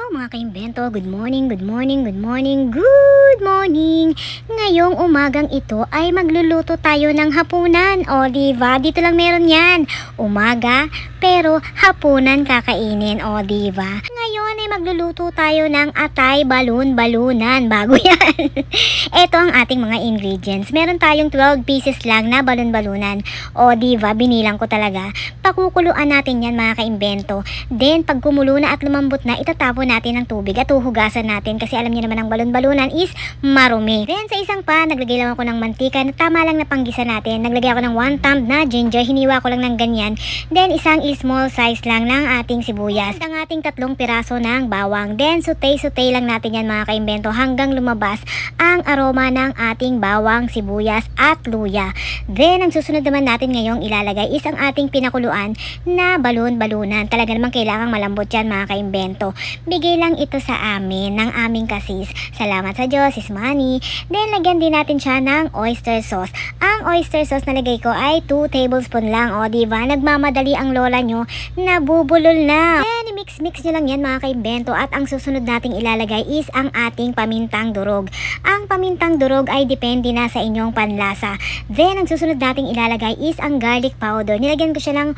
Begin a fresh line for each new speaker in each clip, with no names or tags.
Hello mga kaimbento, good morning, good morning, good morning, good morning. Ngayong umagang ito ay magluluto tayo ng hapunan. O diba, dito lang meron yan. Umaga, pero hapunan kakainin. O diba. Ngayon ay magluluto tayo ng atay balon-balunan. Bago yan. Ito ang ating mga ingredients. Meron tayong 12 pieces lang na balon-balunan. O diba, binilang ko talaga. Pakukuluan natin yan mga kaimbento. Then pag kumulo na at lumambot na, itatapon natin ng tubig at uhugasan natin kasi alam niyo naman ang balon-balunan is marumi. Then sa isang pan, naglagay lang ako ng mantika na tama lang na panggisa natin. Naglagay ako ng 1 thumb na ginger, hiniwa ko lang ng ganyan. Then isang small size lang ng ating sibuyas. Ang ating 3 piraso ng bawang. Then sutay-sutay lang natin yan mga kaimbento hanggang lumabas ang aroma ng ating bawang, sibuyas at luya. Then ang susunod naman natin ngayong ilalagay is ang ating pinakuluan na balon-balunan. Talaga naman kailangang malambot yan mga kaimbento. Bigay lang ito sa amin ng aming kasis. Salamat sa Diyos, is money. Then lagyan din natin siya ng oyster sauce. Ang oyster sauce na lagay ko ay 2 tablespoon lang. O diba, nagmamadali ang lola nyo, nabubulol na. Then mix-mix nyo lang yan mga kaimbento. At ang susunod nating ilalagay is ang ating pamintang durog. Ang pamintang durog ay depende na sa inyong panlasa. Then ang susunod nating ilalagay is ang garlic powder. Nilagyan ko siya ng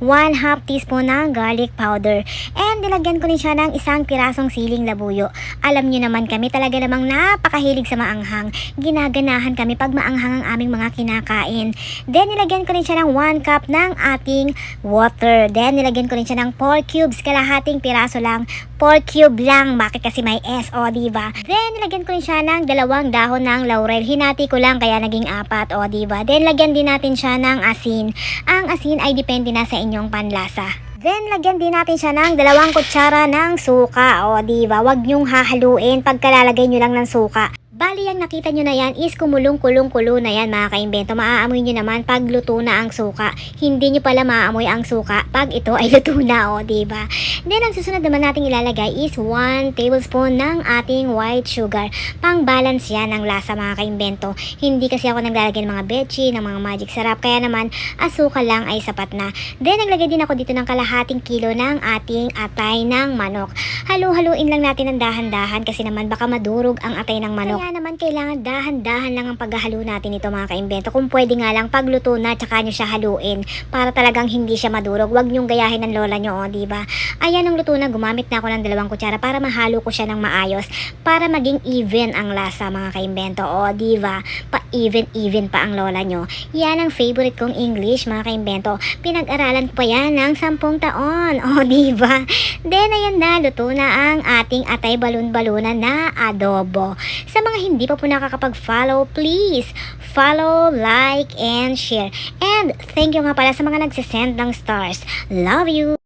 1/2 teaspoon ng garlic powder. And nilagyan ko rin siya ng 1 pirasong siling labuyo. Alam nyo naman kami talaga namang napakahilig sa maanghang. Ginaganahan kami pag maanghang ang aming mga kinakain. Then nilagyan ko rin siya ng 1 cup ng ating water. Then nilagyan ko rin siya ng 4 cubes. Kalahating piraso lang. 4 cube lang. Bakit kasi may S, o diba? Then nilagyan ko rin siya ng 2 dahon ng laurel. Hinati ko lang kaya naging 4, o diba? Then lagyan din natin siya ng asin. Ang asin ay depende na sa inyong panlasa. Then lagyan din natin siya ng 2 kutsara ng suka. O diba, wag nyong hahaluin pagkalalagay nyo lang ng suka. Bali, ang nakita nyo na yan is kumulong-kulong-kulo na yan mga kaimbento. Maaamoy nyo naman pag luto na ang suka. Hindi nyo pala maaamoy ang suka pag ito ay luto na, o diba? Then ang susunod naman natin ilalagay is 1 tablespoon ng ating white sugar. Pang balance yan ang lasa mga kaimbento. Hindi kasi ako naglalagay ng mga bechi, ng mga magic sarap. Kaya naman asukal lang ay sapat na. Then naglagay din ako dito ng kalahating kilo ng ating atay ng manok. Halu-haluin lang natin ng dahan-dahan kasi naman baka madurog ang atay ng manok. Kaya naman kailangan dahan-dahan lang ang paghahalo natin ito mga kaimbento. Kung pwede nga lang pagluto na tsaka nyo siya haluin para talagang hindi siya madurog. Huwag nyong gayahin ng lola nyo, o diba? Ayan ang luto na, gumamit na ako ng 2 kutsara para mahalo ko siya ng maayos. Para maging even ang lasa mga kaimbento, o diba? Pa-even pa ang lola nyo. Yan ang favorite kong English mga kaimbento. Pinag-aralan pa yan ng 10 taon, o diba? Then ayan na, luto na ang ating atay balon-balunan na adobo. Sa mga hindi pa po nakakapag-follow, please follow, like, and share. And thank you nga pala sa mga nagsisend ng stars. Love you!